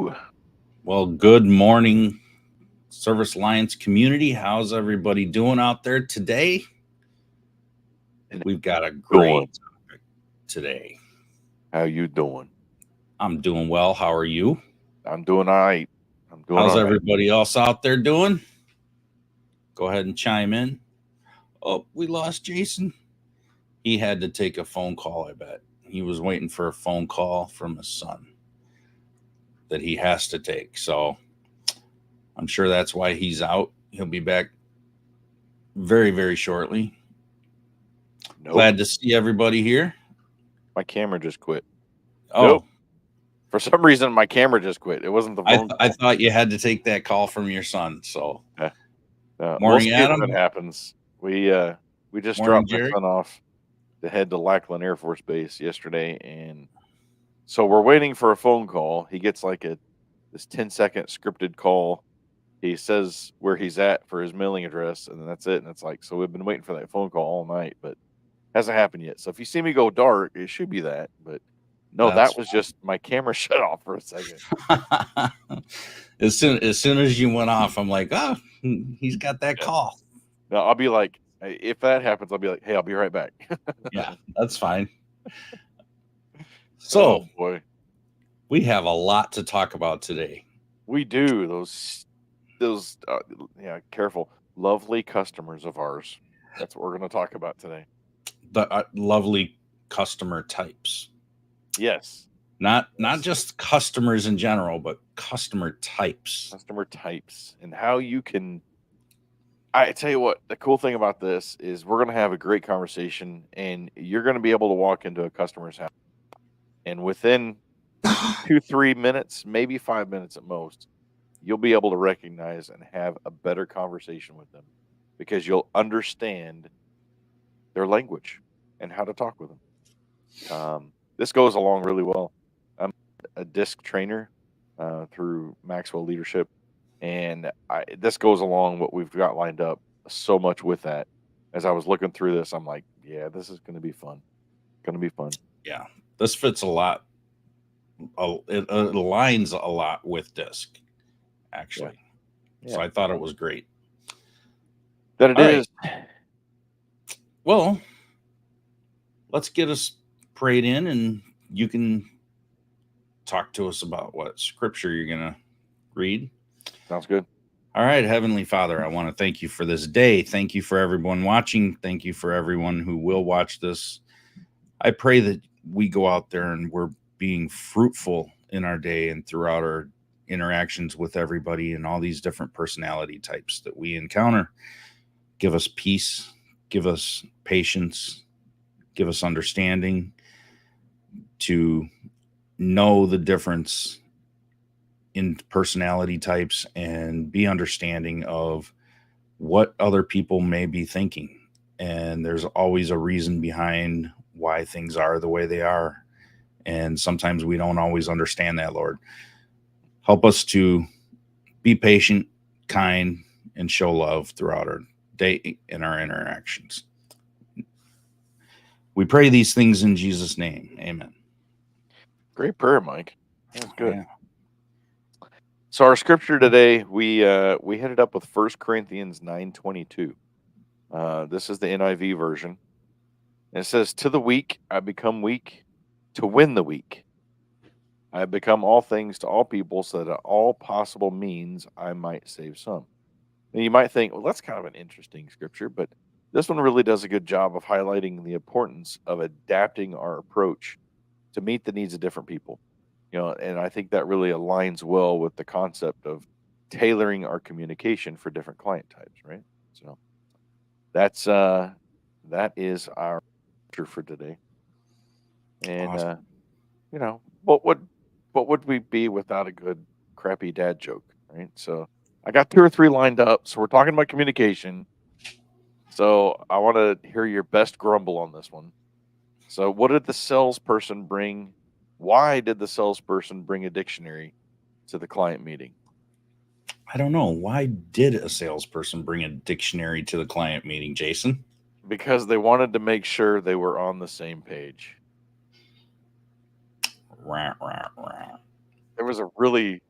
Hello. Well, good morning, Service Alliance community. How's everybody doing out there today? And We've got a doing? great topic today. How you doing? I'm doing well. How are you? I'm doing all right. I'm doing How's all right. everybody else out there doing? Go ahead and chime in. Oh, we lost Jason. He had to take a phone call, I bet. He was waiting for a phone call from his son that he has to take. So I'm sure that's why he's out. He'll be back very, very shortly. Nope. Glad to see everybody here. My camera just quit. Oh, Nope. For some reason, my camera just quit. It wasn't the phone I call. thought you had to take that call from your son. So, Yeah. We'll morning, see if that Adam. happens. We just Morning, dropped my Jerry. son off to head to Lackland Air Force Base yesterday, and so we're waiting for a phone call. He gets like this 10-second scripted call. He says where he's at for his mailing address, and then that's it. And it's like, so we've been waiting for that phone call all night, but hasn't happened yet. So if you see me go dark, it should be that. But no, that That's was just my camera shut off for a second. fine. as soon as you went off, I'm like, oh, he's got that Yeah. call. Now I'll be like, if that happens, I'll be like, hey, I'll be right back. Yeah, that's fine. Oh So boy, we have a lot to talk about today. we do those. Yeah, careful, lovely customers of ours. That's what we're going to talk about today. The lovely customer types. Yes, Not yes. just customers in general, but customer types. Customer types and how you can. I tell you what, the cool thing about this is we're going to have a great conversation, and you're going to be able to walk into a customer's house, and within 2-3 minutes, maybe 5 minutes at most, you'll be able to recognize and have a better conversation with them because you'll understand their language and how to talk with them. This goes along really well. I'm a disc trainer through Maxwell Leadership, and this goes along what we've got lined up so much with that. As I was looking through this, I'm like, yeah, this is going to be fun. Going to be fun. Yeah, this fits a lot. It aligns a lot with disc, Yeah, actually. So yeah. I thought it was great. That it All right. is. Well, let's get us prayed in, and you can talk to us about what scripture you're going to read. Sounds good. All right, Heavenly Father, I want to thank you for this day. Thank you for everyone watching. Thank you for everyone who will watch this. I pray that we go out there and we're being fruitful in our day and throughout our interactions with everybody and all these different personality types that we encounter. Give us peace, give us patience, give us understanding to know the difference in personality types and be understanding of what other people may be thinking. And there's always a reason behind why things are the way they are. And sometimes we don't always understand that, Lord. Help us to be patient, kind, and show love throughout our day and our interactions. We pray these things in Jesus' name. Amen. Great prayer, Mike. That was good. Yeah. So our scripture today, we headed up with 1 Corinthians 9:22. This is the NIV version. And it says, "To the weak I become weak, to win the weak. I have become all things to all people, so that at all possible means I might save some." Now you might think, well, that's kind of an interesting scripture, but this one really does a good job of highlighting the importance of adapting our approach to meet the needs of different people. And I think that really aligns well with the concept of tailoring our communication for different client types, right? So that's that is our scripture for today. And Awesome. what would we be without a good crappy dad joke, right? So I got two or three lined up. So we're talking about communication. So I want to hear your best grumble on this one. So what did the salesperson bring? Why did the salesperson bring a dictionary to the client meeting? I don't know. Why did a salesperson bring a dictionary to the client meeting, Jason? Because they wanted to make sure they were on the same page. Rah, rah, rah. There was a really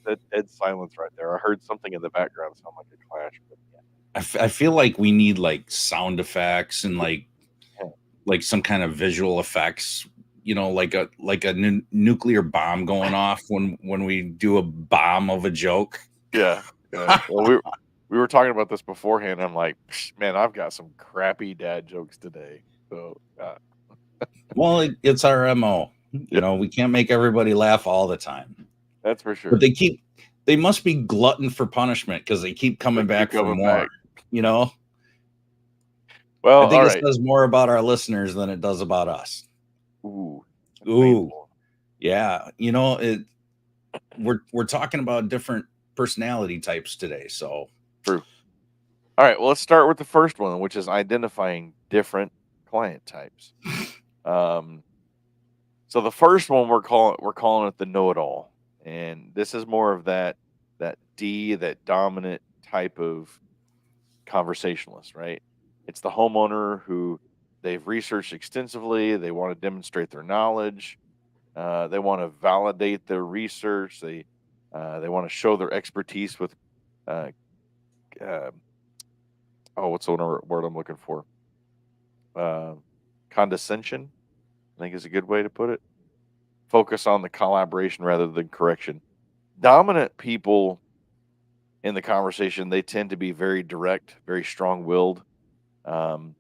That dead silence right there. I heard something in the background sound like a clash, but I feel like we need like sound effects and yeah. like some kind of visual effects, like a nuclear bomb going off when we do a bomb of a joke. Yeah, yeah. Well, we were talking about this beforehand. I'm like, "Psh, man, I've got some crappy dad jokes today." So, Well, it's our MO. yeah, We can't make everybody laugh all the time. that's for But sure. they must be glutton for punishment because they keep They coming keep back for coming more. back. You know, Well, I think all it right. says more about our listeners than it does about us. Ooh, that's Ooh, painful. yeah. We're talking about different personality types today. So True. All right. Well, let's start with the first one, which is identifying different client types. Um, so the first one we're calling it the know-it-all, and this is more of that dominant type of conversationalist, right? It's the homeowner who they've researched extensively. They want to demonstrate their knowledge. They want to validate their research. They want to show their expertise with uh, uh, what's the word I'm looking for? Uh, Condescension, I think is a good way to put it. Focus on the collaboration rather than correction. Dominant people in the conversation, they tend to be very direct, very strong-willed. Um,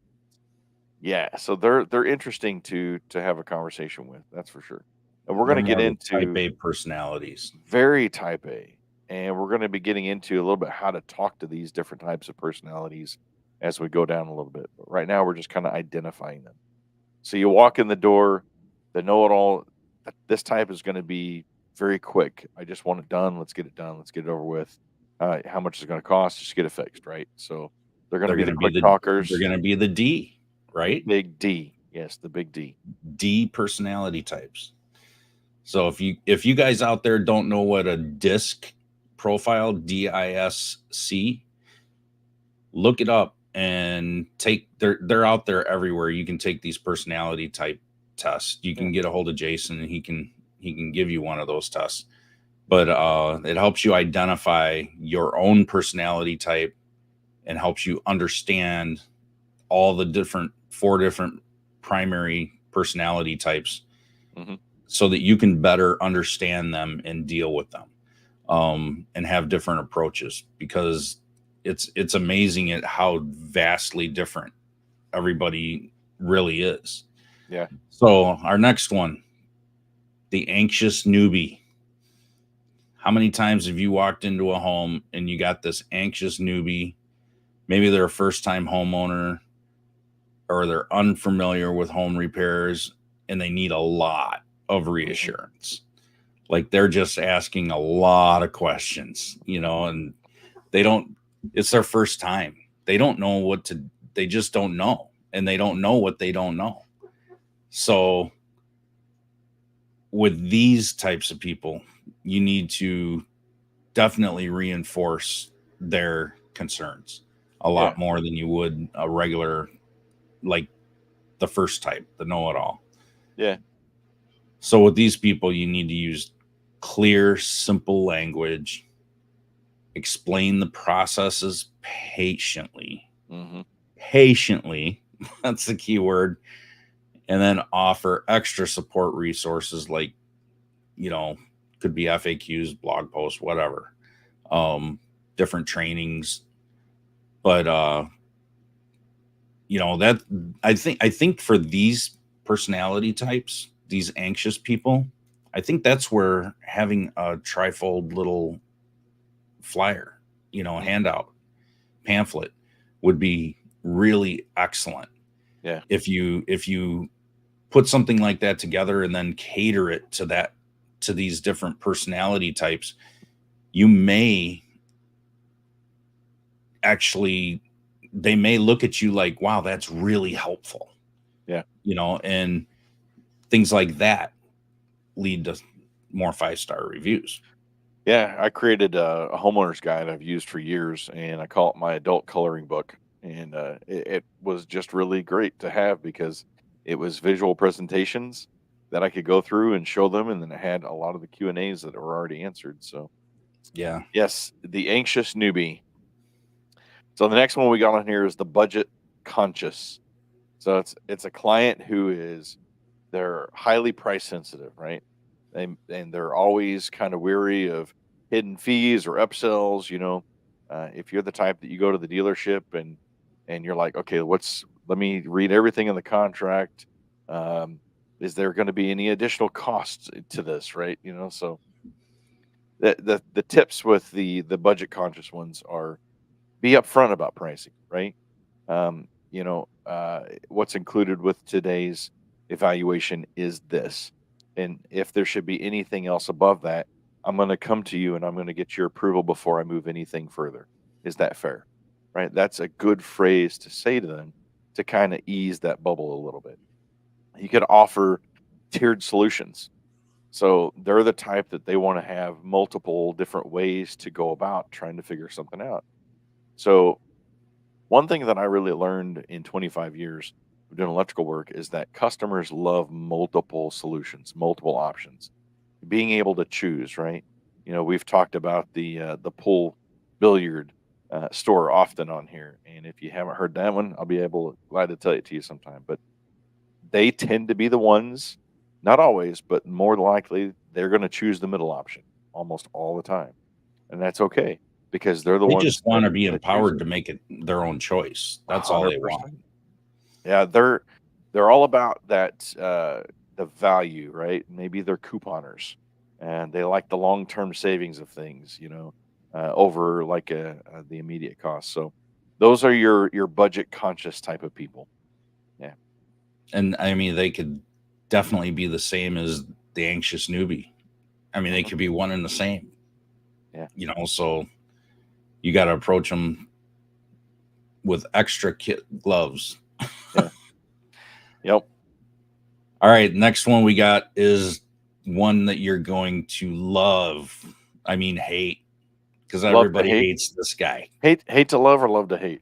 yeah, so they're interesting to have a conversation with. That's for sure. And we're going they're to get more the type into A personalities. very type A, and we're going to be getting into a little bit how to talk to these different types of personalities as we go down a little bit. But right now, we're just kind of identifying them. So you walk in the door, the know-it-all. This type is going to be very quick. I just want it done. Let's get it done. Let's get it over with. How much is it going to cost? Just get it fixed, right? So they're going to They're be going the to be quick talkers. they're going to be the D, The right? big D, yes, the big D. D personality types. So if you guys out there don't know what a disc profile, DISC, look it up and they're out there everywhere. You can take these personality type tests. You Yeah. can get a hold of Jason and he can give you one of those tests. But it helps you identify your own personality type and helps you understand all the four different primary personality types Hmm. so that you can better understand them and deal with them, and have different approaches, because it's amazing at how vastly different everybody really is. Yeah. So our next one, the anxious newbie. How many times have you walked into a home and you got this anxious newbie? Maybe they're a first time homeowner or they're unfamiliar with home repairs and they need a lot of Hmm. reassurance. Like they're just asking a lot of questions, and they don't, it's their first time. They don't know they just don't know. And they don't know what they don't know. So with these types of people, you need to definitely reinforce their concerns a Yeah. lot more than you would a regular, like the first type, the know it all. Yeah. So with these people, you need to use clear, simple language, explain the processes patiently. Hmm. Patiently, that's the key word. And then offer extra support resources like, you know, could be FAQs, blog posts, whatever, different trainings. But that I think for these personality types, these anxious people, I think that's where having a trifold little flyer, Hmm. handout, pamphlet would be really excellent. Yeah. If you put something like that together and then cater it to these different personality types, you may actually they may look at you like, wow, that's really helpful, Yeah. and things like that lead to more 5-star reviews. Yeah. I created a homeowner's guide I've used for years, and I call it my adult coloring book. And it was just really great to have because it was visual presentations that I could go through and show them, and then it had a lot of the Q and A's that were already answered. So Yeah. Yes, the anxious newbie. So the next one we got on here is the budget conscious. So it's a client who is they're highly price sensitive, right? And they're always kind of weary of hidden fees or upsells. If you're the type that you go to the dealership and you're like, okay, let me read everything in the contract. Um, is there going to be any additional costs to this, right? So the tips with the budget conscious ones are be upfront about pricing, right? What's included with today's evaluation is this. And if there should be anything else above that, I'm going to come to you and I'm going to get your approval before I move anything further. Is that fair? Right? That's a good phrase to say to them to kind of ease that bubble a little bit. You could offer tiered solutions. So they're the type that they want to have multiple different ways to go about trying to figure something out. So one thing that I really learned in 25 years of doing electrical work is that customers love multiple solutions, multiple options, being able to choose, right? We've talked about the pool billiard store often on here, and if you haven't heard that one, I'll be glad to tell it to you sometime. But they tend to be the ones, not always, but more likely, they're going to choose the middle option almost all the time, and that's okay because they're the They ones just want to be that choose empowered it. to make it their own choice. That's all they want. 100%. Yeah, they're all about that, the value, right? Maybe they're couponers, and they like the long-term savings of things, over like the immediate cost. So those are your budget conscious type of people. Yeah. And I mean, they could definitely be the same as the anxious newbie. I mean, they Mhm. could be one and the same, Yeah. so you got to approach them with extra kit gloves. Yeah. Yep. All right, next one we got is one that you're going to love. I mean, hate, because Love to everybody hate. hates this guy. Hate to love or love to hate.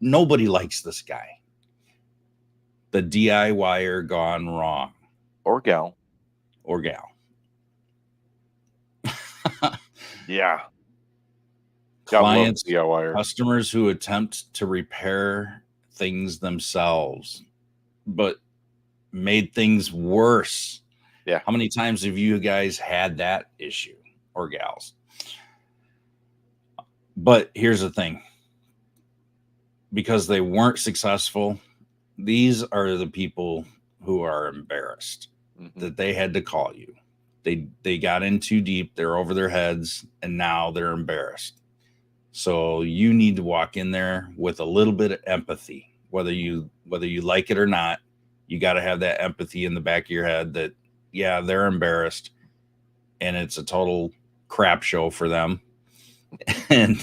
Nobody likes this guy. The DIYer gone wrong, Or gal. or gal. Yeah. Gotta love Clients, the DIYer. customers who attempt to repair things themselves, but made things worse. Yeah. How many times have you guys had that issue, or gals? But here's the thing, because they weren't successful, these are the people who are embarrassed Mhm. that they had to call you. They got in too deep, they're over their heads, and now they're embarrassed. So you need to walk in there with a little bit of empathy, whether you like it or not. You got to have that empathy in the back of your head that, yeah, they're embarrassed and it's a total crap show for them. And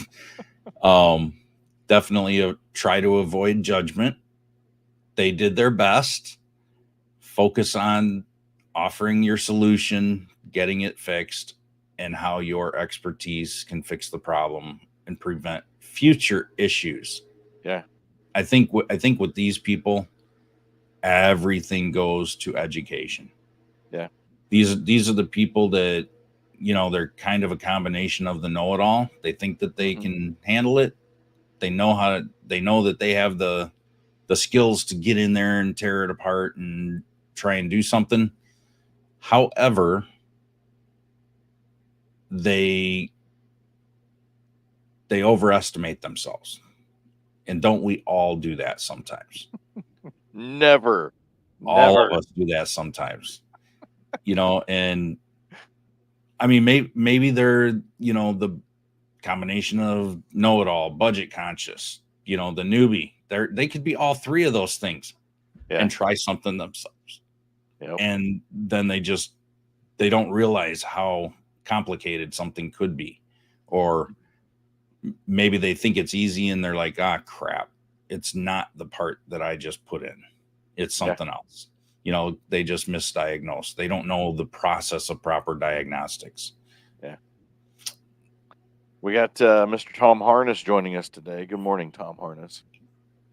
um, definitely try to avoid judgment. They did their best. Focus on offering your solution, getting it fixed, and how your expertise can fix the problem and prevent future issues. Yeah. I think with these people, everything goes to education. Yeah. These are the people that, they're kind of a combination of the know-it-all. They think that they Mhm. can handle it. They know that they have the skills to get in there and tear it apart and try and do something. However, they they overestimate themselves. And don't we all do that sometimes? Never. All Never. of us do that sometimes. And I mean, maybe they're, the combination of know-it-all, budget conscious, the newbie. They could be all three of those things Yeah. and try something themselves. Yep. And then they don't realize how complicated something could be. Or maybe they think it's easy and they're like, ah, crap, it's not the part that I just put in, it's Yeah. something else. They just misdiagnose. They don't know the process of proper diagnostics. Yeah. We got Mr. Tom Harness joining us today. Good morning, Tom Harness.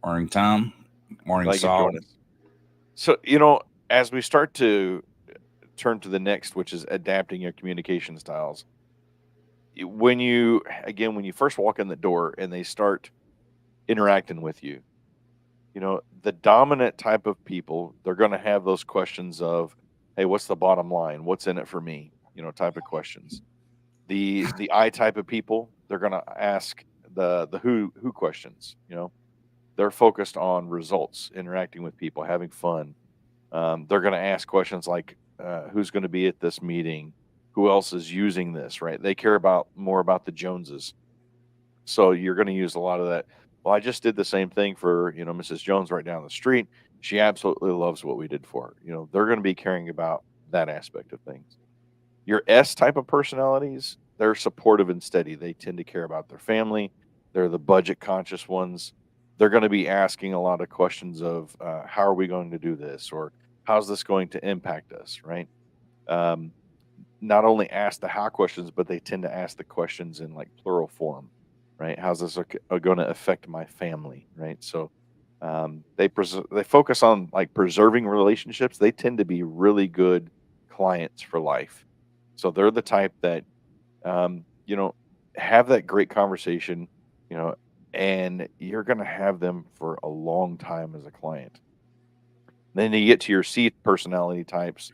Morning, Tom. Morning, Glad you could Saul. join us. So, as we start to turn to the next, which is adapting your communication styles, when you first walk in the door and they start interacting with you, the dominant type of people, they're going to have those questions of, hey, what's the bottom line? What's in it for me? Type of questions. The I type of people, they're going to ask the who questions. They're focused on results, interacting with people, having fun. They're going to ask questions like, who's going to be at this meeting? Who else is using this? Right? They care about more about the Joneses. So you're going to use a lot of that. Well, I just did the same thing for Mrs. Jones right down the street. She absolutely loves what we did for her. They're going to be caring about that aspect of things. Your S type of personalities, they're supportive and steady. They tend to care about their family. They're the budget conscious ones. They're going to be asking a lot of questions of, how are we going to do this, or how's this going to impact us, right? Um, Not only ask the how questions, but they tend to ask the questions in like plural form, right? How's this going to affect my family, right? So they focus on like preserving relationships. They tend to be really good clients for life. So they're the type that, um, you know, have that great conversation, you know, and you're going to have them for a long time as a client. Then you get to your C personality types.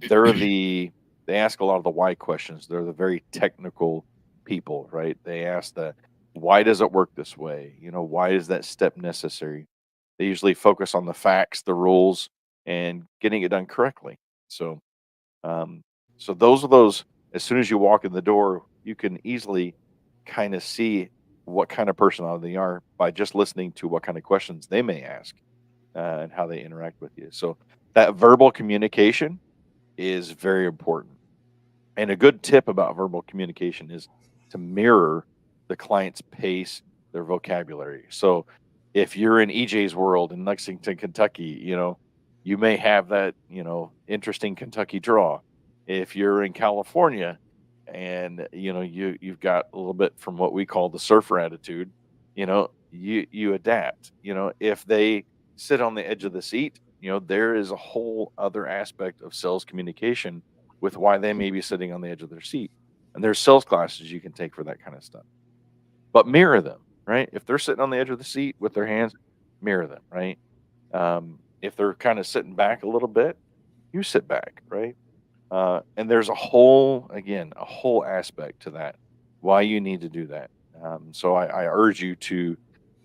They're the they ask a lot of the why questions. They're the very technical people, right? They ask the why does it work this way? Why is that step necessary? They usually focus on the facts, the rules, and getting it done correctly. So, um, so those as soon as you walk in the door, you can easily kind of see what kind of personality they are by just listening to what kind of questions they may ask, and how they interact with you. So that verbal communication is very important. And a good tip about verbal communication is to mirror the client's pace, their vocabulary. So if you're in EJ's world in Lexington, Kentucky, you may have that, interesting Kentucky draw. If you're in California and you've got a little bit from what we call the surfer attitude, you adapt. If they sit on the edge of the seat, there is a whole other aspect of sales communication with why they may be sitting on the edge of their seat. And there's sales classes you can take for that kind of stuff. But mirror them, right? If they're sitting on the edge of the seat with their hands, mirror them, right? If they're kind of sitting back a little bit, you sit back, right? And there's a whole aspect to that, why you need to do that. So I urge you to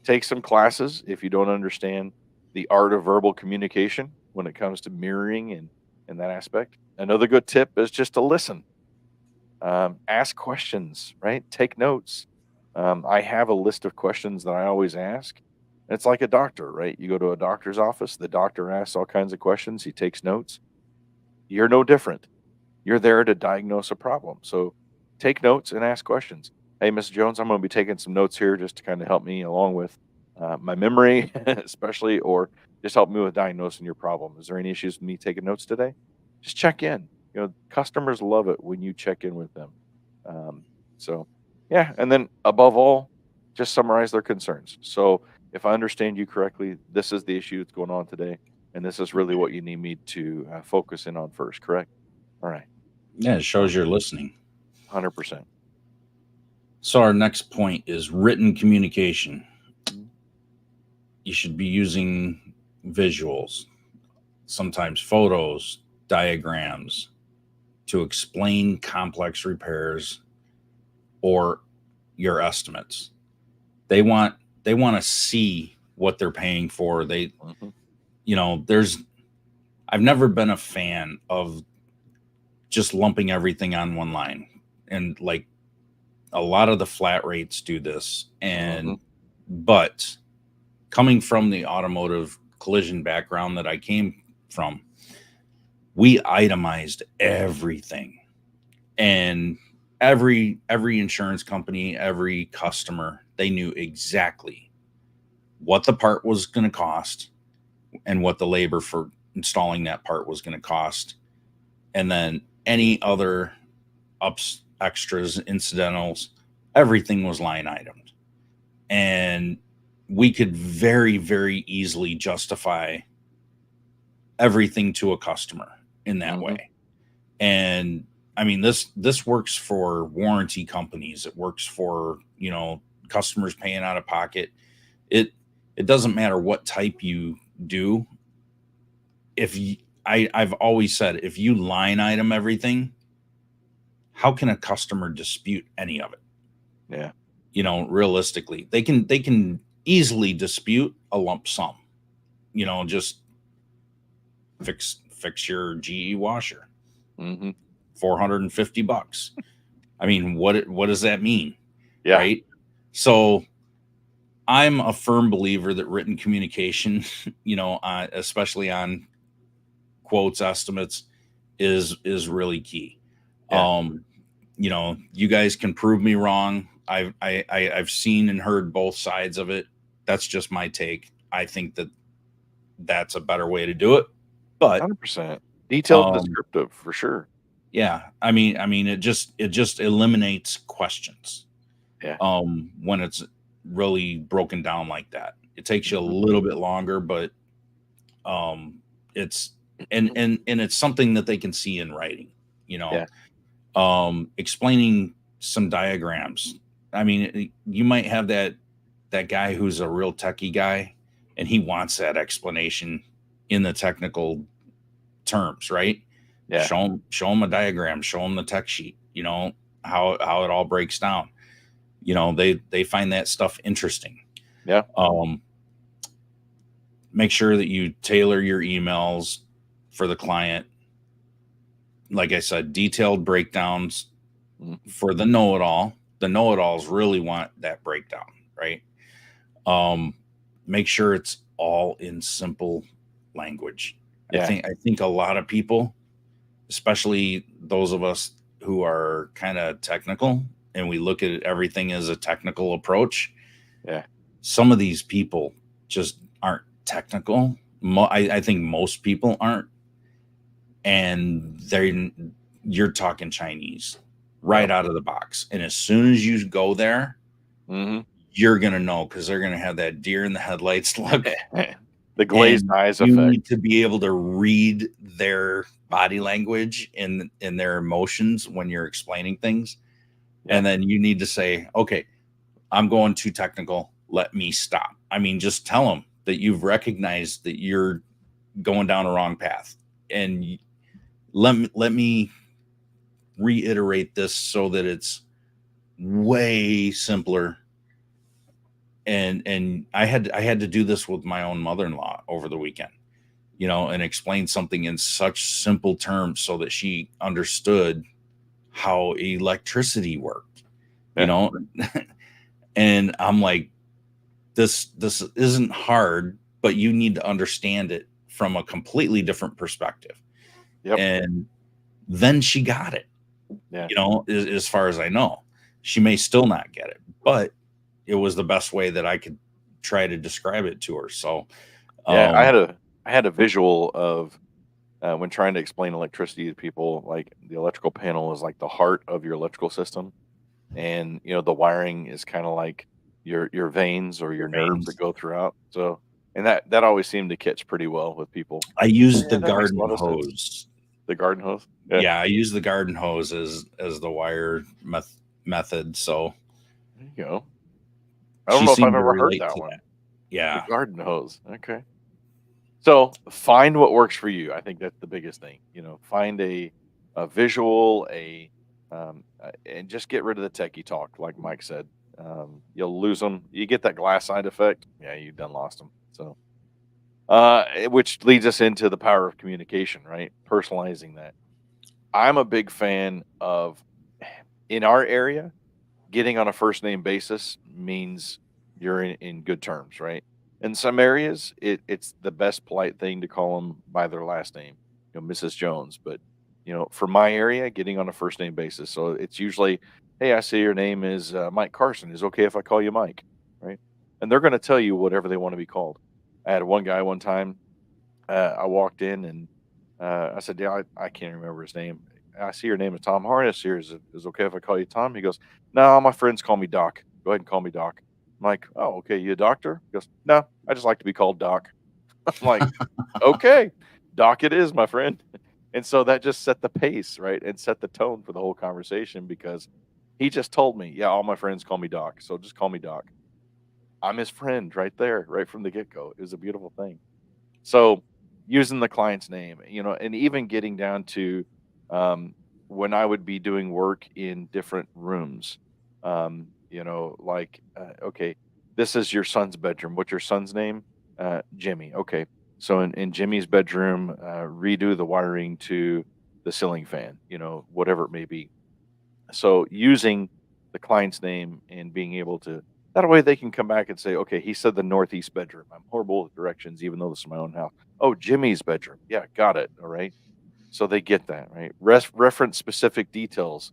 take some classes if you don't understand the art of verbal communication when it comes to mirroring and that aspect. Another good tip is just to listen, ask questions, right? Take notes. I have a list of questions that I always ask. It's like a doctor, right? You go to a doctor's office, the doctor asks all kinds of questions, he takes notes. You're no different. You're there to diagnose a problem. So take notes and ask questions. Hey, Miss Jones, I'm going to be taking some notes here just to kind of help me along with, my memory, especially, or just help me with diagnosing your problem. Is there any issues with me taking notes today? Just check in. Customers love it when you check in with them. Um, so, yeah. And then above all, just summarize their concerns. So, if I understand you correctly, this is the issue that's going on today. And this is really what you need me to, focus in on first, correct? All right. Yeah, it shows you're listening. 100%. So our next point is written communication. Mhm. You should be using visuals, sometimes photos, diagrams to explain complex repairs or your estimates. They want they want to see what they're paying for. Mhm. There's I've never been a fan of just lumping everything on one line. And like a lot of the flat rates do this. Mhm. But coming from the automotive collision background that I came from, we itemized everything. And every insurance company, every customer, they knew exactly what the part was going to cost and what the labor for installing that part was going to cost, and then any other ups, extras, incidentals, everything was line itemed. And we could very, very easily justify everything to a customer in that Mhm. way. And I mean, this works for warranty companies. It works for, customers paying out of pocket. It it doesn't matter what type you do. If you, I've always said, if you line item everything, how can a customer dispute any of it? Yeah. Realistically, they can easily dispute a lump sum. Just fix your GE washer, Hmm. $450. I mean, what does that mean, Yeah. right? So I'm a firm believer that written communication, especially on quotes, estimates, is really key. Yeah. Um, you guys can prove me wrong. I've seen and heard both sides of it. That's just my take. I think that that's a better way to do it. But 100%. Detailed, um, descriptive for sure. yeah, I mean, it just eliminates questions. Yeah. When it's really broken down like that, it takes you a Hmm. little bit longer, but um, it's and it's something that they can see in writing. You know, Yeah. explaining some diagrams. I mean, you might have that guy who's a real techie guy, and he wants that explanation in the technical terms, right? Yeah. Show him a diagram, show him the tech sheet. How it all breaks down. They find that stuff interesting. Yeah. Um, Make sure that you tailor your emails for the client. Like I said, detailed breakdowns Mhm. for the know-it-all. The know-it-alls really want that breakdown, right? um Make sure it's all in simple language. i Yeah. think i think a lot of people, especially those of us who are kind of technical and we look at everything as a technical approach, Yeah. some of these people just aren't technical. I think most people aren't, and you're talking Chinese right Yep. out of the box, and as soon as you go there, Hmm. you're gonna know, because they're gonna have that deer in the headlights look, The glazed and eyes you effect. need to be able to read their body language and their emotions when you're explaining things, Yeah. and then you need to say, okay, I'm going too technical, let me stop. I mean, just tell them that you've recognized that you're going down a wrong path, and let me reiterate this so that it's way simpler. And I had to do this with my own mother-in-law over the weekend, and explain something in such simple terms so that she understood how electricity worked, you Yeah. know. And I'm like, this isn't hard, but you need to understand it from a completely different perspective. Yep. And then she got it, Yeah. as far as I know. She may still not get it, but it was the best way that I could try to describe it to her. So, Yeah. I um, had a I had a visual of when trying to explain electricity to people, like the electrical panel is like the heart of your electrical system, and the wiring is kind of like your veins or your your nerves that veins. go throughout. So, and that always seemed to catch pretty well with people. I used Yeah, the that makes a garden lot of sense. hose. The garden hose. Yeah. Yeah, I use the garden hose as the wire method. So There you go. I don't she know if I've seemed to ever heard relate that to one. that. The Yeah. garden hose. Okay. So find what works for you. I think that's the biggest thing. Find a visual, and just get rid of the techie talk, like Mike said. You'll lose them. You get that glass side effect. Yeah, you done lost them. So, which leads us into the power of communication, right? Personalizing that. I'm a big fan of in our area. Getting on a first name basis means you're in good terms, right? In some areas, it's the best polite thing to call them by their last name, Mrs. Jones. But for my area, getting on a first name basis, so it's usually, hey, I see your name is Mike Carson. Is it okay if I call you Mike, right? And they're going to tell you whatever they want to be called. I had one guy one time. I walked in and I said, "Yeah, I can't remember his name. I see your name is Tom Harness here. Is it okay if I call you Tom?" He goes, "No, my friends call me Doc. Go ahead and call me Doc." I'm like, "Oh, okay. You a doctor?" He goes, "No, I just like to be called Doc." I'm like, "Okay, Doc, it is, my friend." And so that just set the pace, right? And set the tone for the whole conversation because he just told me, yeah, all my friends call me Doc. So just call me Doc. I'm his friend right there, right from the get go. It was a beautiful thing. So using the client's name, and even getting down to um, when I would be doing work in different rooms, okay, this is your son's bedroom. What's your son's name? Jimmy. Okay. So in Jimmy's bedroom, redo the wiring to the ceiling fan, whatever it may be. So using the client's name and being able to that way they can come back and say, okay, he said the northeast bedroom. I'm horrible with directions, even though this is my own house. Oh, Jimmy's bedroom. Yeah, got it. All right. So they get that, right? Reference specific details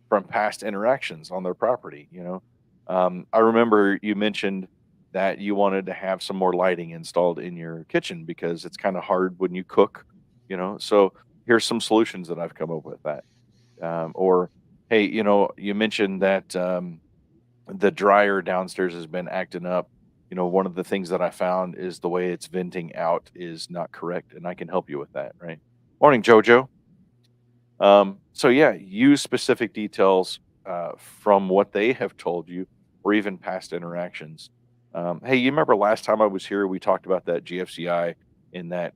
from past interactions on their property. I remember you mentioned that you wanted to have some more lighting installed in your kitchen because it's kind of hard when you cook, So here's some solutions that I've come up with that. Or, hey, you mentioned that the dryer downstairs has been acting up. One of the things that I found is the way it's venting out is not correct, and I can help you with that, right? Morning, Jojo. So yeah, use specific details from what they have told you, or even past interactions. Hey, you remember last time I was here, we talked about that GFCI in that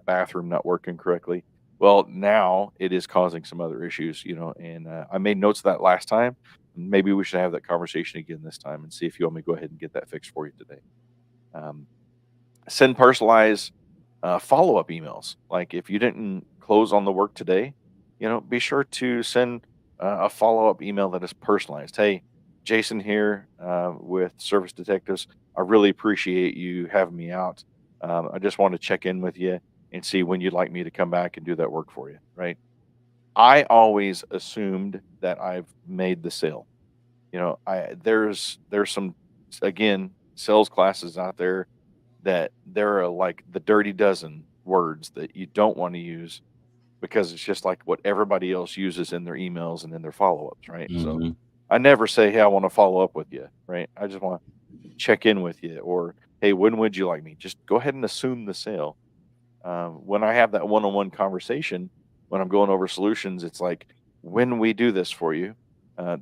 bathroom not working correctly. Well, now it is causing some other issues, and I made notes of that last time. Maybe we should have that conversation again this time and see if you want me to go ahead and get that fixed for you today. Um, Send personalized follow-up emails. Like if you didn't close on the work today, be sure to send a follow-up email that is personalized. Hey, Jason here with Service Detectives. I really appreciate you having me out. I just want to check in with you and see when you'd like me to come back and do that work for you. Right? I always assumed that I've made the sale. I there's some again sales classes out there that there are like the dirty dozen words that you don't want to use because it's just like what everybody else uses in their emails and in their follow-ups, right? So Mhm. I never say, "Hey, I want to follow up with you," right? I just want to check in with you or, "Hey, when would you like me?" Just go ahead and assume the sale. When I have that one-on-one conversation, when I'm going over solutions, it's like, when we do this for you,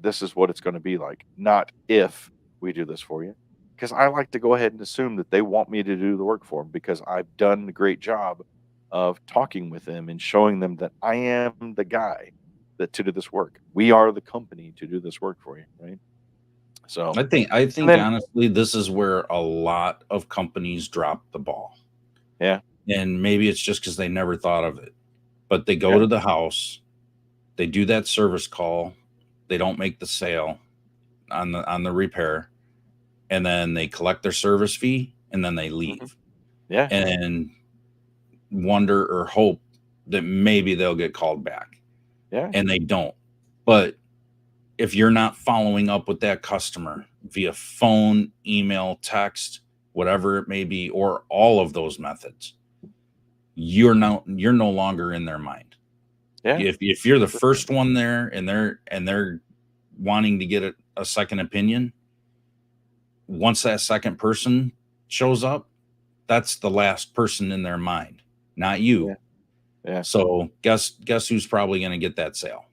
this is what it's going to be like, not if we do this for you. Because I like to go ahead and assume that they want me to do the work for them because I've done a great job of talking with them and showing them that I am the guy that to do this work. We are the company to do this work for you, right? So, I and think then, honestly, this is where a lot of companies drop the ball. yeah, And maybe it's just because they never thought of it. But they go yeah, to the house, they do that service call, they don't make the sale on the repair, and then they collect their service fee and then they hmm, leave. yeah, And wonder or hope that maybe they'll get called back. yeah, And they don't. But if you're not following up with that customer via phone, email, text, whatever it may be, or all of those methods, you're no longer in their mind. yeah, If you're the for sure. first one there and they're wanting to get a second opinion, once that second person shows up, that's the last person in their mind, not Yeah, you. yeah, So guess who's probably going to get that sale?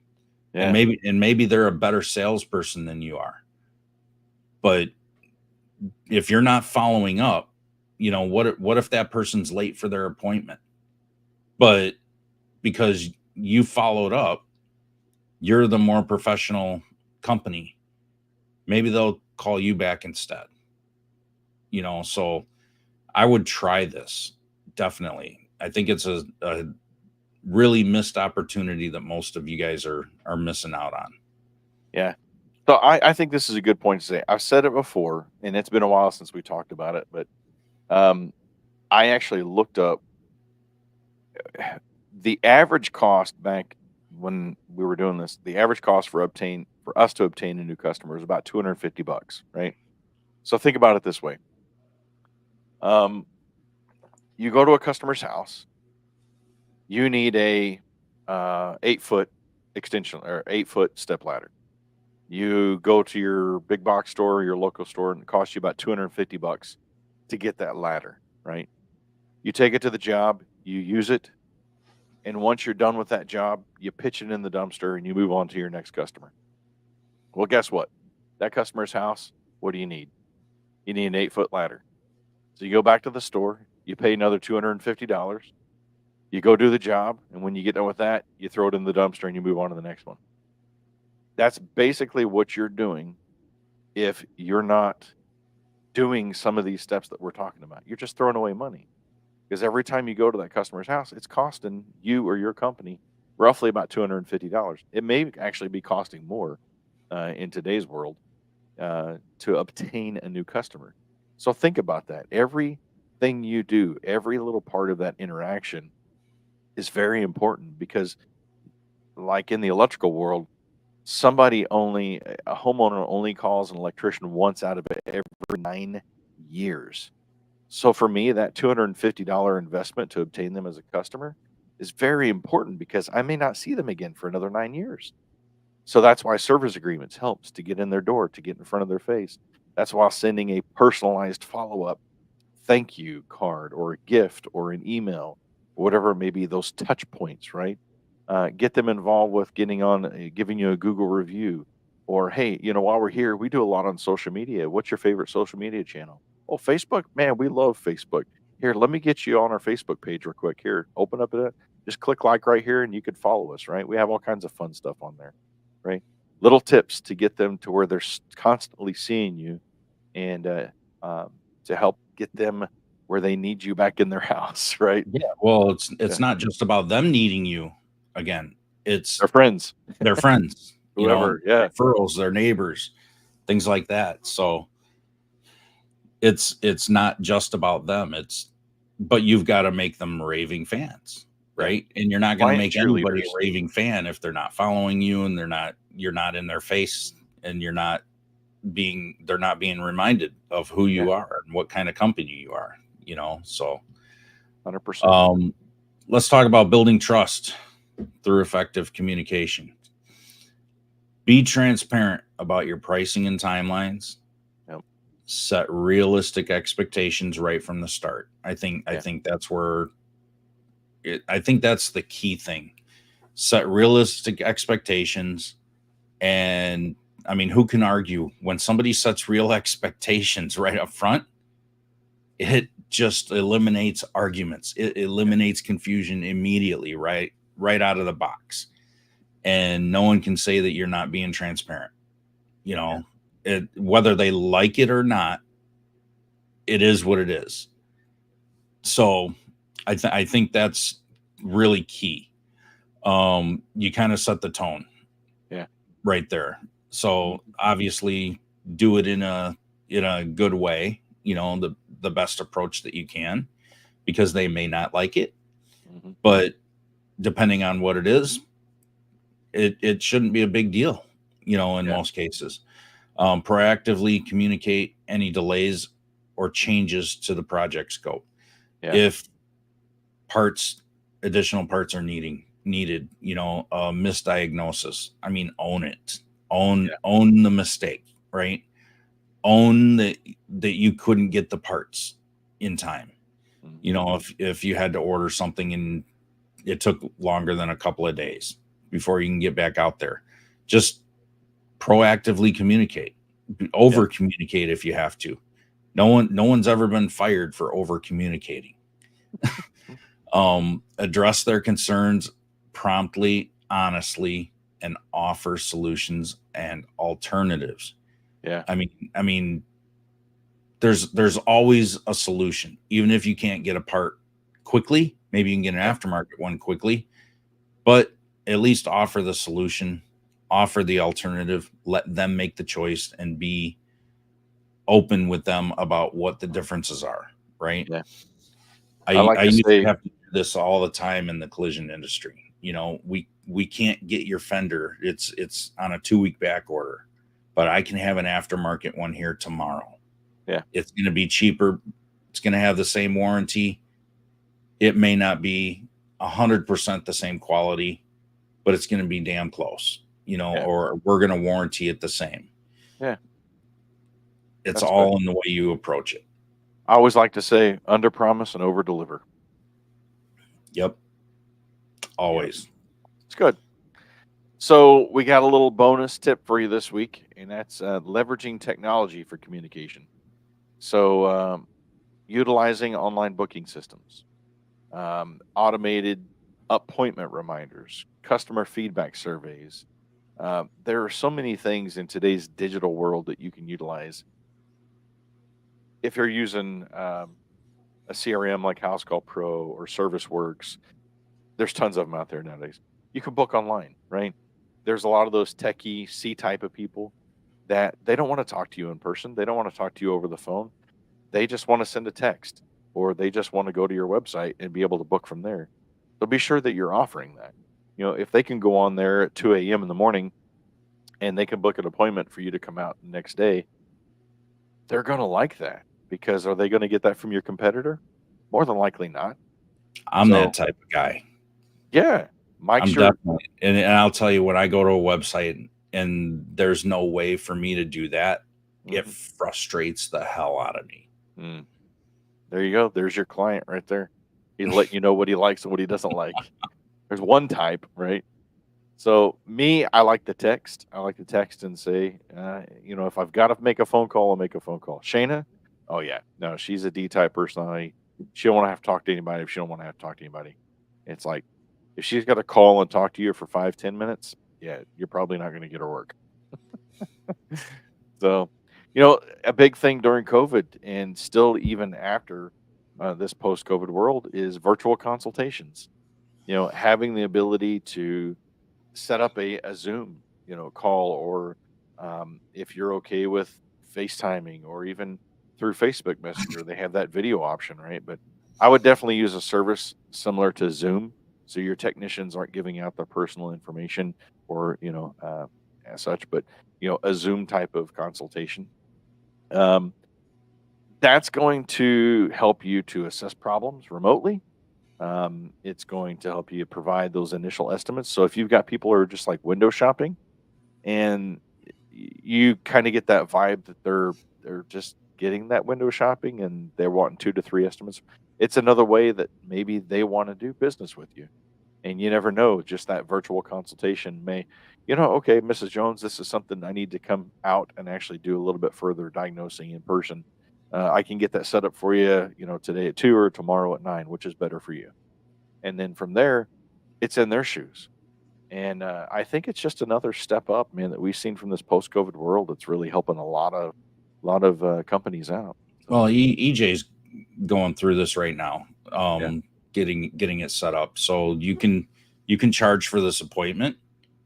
yeah, And maybe they're a better salesperson than you are. But if you're not following up, what if that person's late for their appointment? But because you followed up, you're the more professional company. Maybe they'll call you back instead. So I would try this definitely. I think it's a really missed opportunity that most of you guys are missing out on. yeah. So I think this is a good point to say. I've said it before, and it's been a while since we talked about it, but um, I actually looked up the average cost back when we were doing this. The average cost for us to obtain a new customer is about $250, right? So think about it this way: um, you go to a customer's house, you need a 8 foot extension or 8 foot step ladder. You go to your big box store, your local store, and it costs you about $250 to get that ladder, right? You take it to the job, you use it, And once you're done with that job, you pitch it in the dumpster and you move on to your next customer. Well, guess what? That customer's house, what do you need? You need an 8-foot ladder. So you go back to the store, you pay another $250, you go do the job, and when you get done with that, you throw it in the dumpster and you move on to the next one. That's basically what you're doing if you're not doing some of these steps that we're talking about. You're just throwing away money because every time you go to that customer's house, it's costing you or your company roughly about $250. It may actually be costing more in today's world to obtain a new customer. So think about that. Everything you do, every little part of that interaction is very important because, like in the electrical world, a homeowner only calls an electrician once out of every 9 years. So for me, that $250 investment to obtain them as a customer is very important because I may not see them again for another 9 years. So that's why service agreements helps to get in their door, to get in front of their face. That's why sending a personalized follow-up thank you card or a gift or an email, whatever it may be, those touch points, right? Get them involved with giving you a Google review, or hey, while we're here, we do a lot on social media. What's your favorite social media channel? Oh, Facebook, man, we love Facebook. Here, let me get you on our Facebook page real quick. Here, open up it, just click like right here, and you could follow us. Right? We have all kinds of fun stuff on there. Right? Little tips to get them to where they're constantly seeing you, and um, to help get them where they need you back in their house, right? Yeah. Well, it's Yeah. not just about them needing you again. It's Their friends, their friends, whoever. Yeah. referrals, their neighbors, things like that. So it's not just about them. But you've got to make them raving fans, Yeah. right? And you're not going to Client make anybody a cheerleaders. raving fan if they're not following you and you're not in their face and they're not being reminded of who Yeah. you are and what kind of company you are, So 100%. let's talk about building trust through effective communication. Be transparent about your pricing and timelines. Yep. Set realistic expectations right from the start. I Yeah. think that's where I think that's the key thing. Set realistic expectations. And I mean, who can argue when somebody sets real expectations right up front? It just eliminates arguments. It eliminates confusion immediately, right out of the box. And no one can say that you're not being transparent. Whether they like it or not, it is what it is. So I think that's really key. You kind of set the tone. Yeah. Right there. So obviously do it in a good way, the best approach that you can, because they may not like it. Mm-hmm. But depending on what it is, it shouldn't be a big deal, in most cases. Proactively communicate any delays or changes to the project scope. Yeah. If additional parts are needed, misdiagnosis. I mean, own it. Own the mistake, right? Own that you couldn't get the parts in time. Mm-hmm. If you had to order something and it took longer than a couple of days before you can get back out there, just proactively communicate. Over communicate if you have to. No one's ever been fired for over communicating. Address their concerns promptly, honestly, and offer solutions and alternatives. Yeah. I mean, there's always a solution, even if you can't get a part quickly. Maybe you can get an aftermarket one quickly, but at least offer the solution, offer the alternative, let them make the choice, and be open with them about what the differences are. Right? Yeah. I used to have to do this all the time in the collision industry. We can't get your fender. It's on a 2-week back order, but I can have an aftermarket one here tomorrow. Yeah. It's going to be cheaper. It's going to have the same warranty. It may not be 100% the same quality, but it's going to be damn close, or we're going to warranty it the same. Yeah. It's That's all good. in the way you approach it. I always like to say under promise and over deliver. Yep. Always. It's good. So we got a little bonus tip for you this week, and that's leveraging technology for communication. So utilizing online booking systems, automated appointment reminders, customer feedback surveys. There are so many things in today's digital world that you can utilize if you're using a CRM like House Call Pro or ServiceWorks. There's tons of them out there nowadays. You can book online, right? There's a lot of those techie C type of people that they don't want to talk to you in person. They don't want to talk to you over the phone. They just want to send a text or they just want to go to your website and be able to book from there. So be sure that you're offering that. If they can go on there at 2 a.m. in the morning and they can book an appointment for you to come out the next day, they're going to like that because are they going to get that from your competitor? More than likely not. I'm that So, type of guy. yeah, Mike's I'm your. definitely, and I'll tell you, when I go to a website and there's no way for me to do that, it Mhm. frustrates the hell out of me. Mm, there you go. There's your client right there. He's letting you know what he likes and what he doesn't like. There's one type, right? So me, I like the text. I like to text and say, if I've got to make a phone call, I'll make a phone call. Shayna, oh yeah, no, she's a D type personality. She don't want to have to talk to anybody if she don't want to have to talk to anybody. It's like if she's got to call and talk to you for 5-10 minutes, yeah, you're probably not going to get her work. So, a big thing during COVID and still even after this post-COVID world is virtual consultations. Having the ability to set up a Zoom, call, or if you're okay with FaceTiming or even through Facebook Messenger, they have that video option, right? But I would definitely use a service similar to Zoom, so your technicians aren't giving out their personal information or as such, but a Zoom type of consultation. Um, that's going to help you to assess problems remotely. It's going to help you provide those initial estimates. So if you've got people who are just like window shopping and you kind of get that vibe that they're just getting that window shopping and they're wanting 2 to 3 estimates, it's another way that maybe they want to do business with you. And you never know, just that virtual consultation may, okay, Mrs. Jones, this is something I need to come out and actually do a little bit further diagnosing in person. I can get that set up for you, today at 2 or tomorrow at 9, which is better for you. And then from there, it's in their shoes. And I think it's just another step up, man, that we've seen from this post-COVID world. It's really helping a lot of companies out. So Well, EJ's going through this right now, yeah, getting it set up so you can charge for this appointment.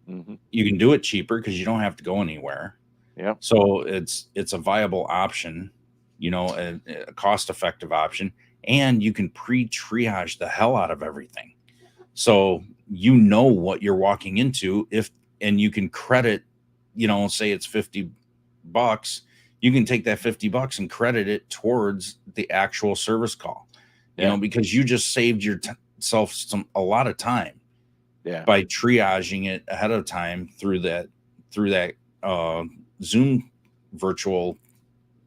hmm, You can do it cheaper because you don't have to go anywhere. yeah, So it's a viable option, a cost effective option, and you can pre triage the hell out of everything. So you know what you're walking into, if and you can credit, say it's $50, you can take that $50 and credit it towards the actual service call, yeah, because you just saved yourself a lot of time yeah, by triaging it ahead of time through that uh, Zoom virtual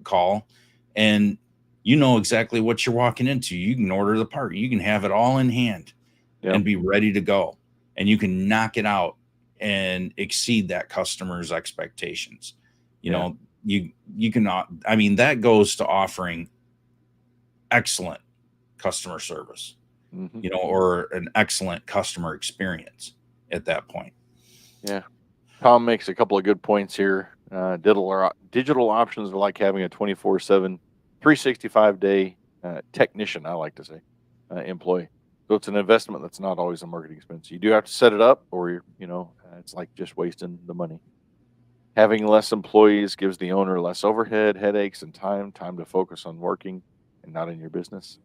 call, and you know exactly what you're walking into. You can order the part, you can have it all in hand yeah, and be ready to go, and you can knock it out and exceed that customer's expectations. You yeah, know, you cannot. I mean, that goes to offering excellent customer service, hmm, or an excellent customer experience at that point. yeah. Tom makes a couple of good points here. Digital options are like having a 24/7, 365-day technician, I like to say, employee. So it's an investment that's not always a marketing expense. You do have to set it up, or it's like just wasting the money. Having less employees gives the owner less overhead, headaches, and time to focus on working and not in your business.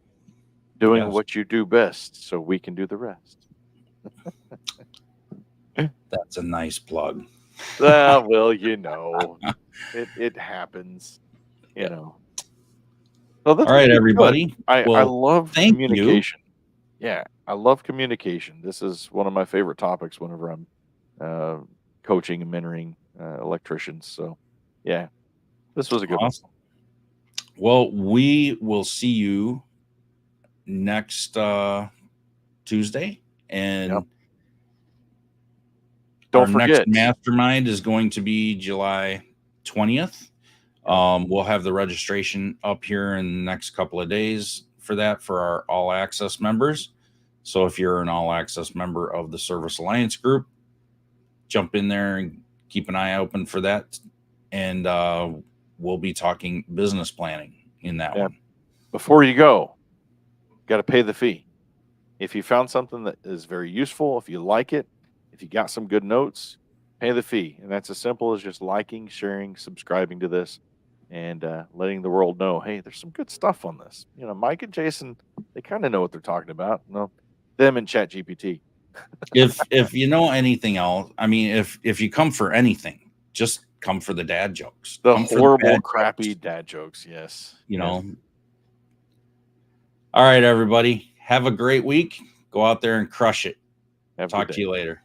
Doing Yes, what you do best so we can do the rest. that's a nice plug. Well, it happens, you Yeah. know. So this All has right, been good. everybody. I Well, love thank you. communication. Yeah, I love communication. This is one of my favorite topics whenever I'm uh, coaching and mentoring electricians. So, yeah, this was a good one. Awesome. Well, we will see you next Tuesday, and Yep. Don't forget. next mastermind is going to be July 20th. We'll have the registration up here in the next couple of days for that for our all access members. So if you're an all access member of the Service Alliance group, jump in there and keep an eye open for that. And we'll be talking business planning in that one. Before you go, got to pay the fee. If you found something that is very useful, if you like it, if you got some good notes, pay the fee. And that's as simple as just liking, sharing, subscribing to this, and letting the world know, hey, there's some good stuff on this. You know, Mike and Jason, they kind of know what they're talking about. No, them and ChatGPT. If you know anything else, I mean, if you come for anything, just come for the dad jokes. The come horrible, crappy dad jokes. Yes. You know. All right, everybody. Have a great week. Go out there and crush it. Talk to you later.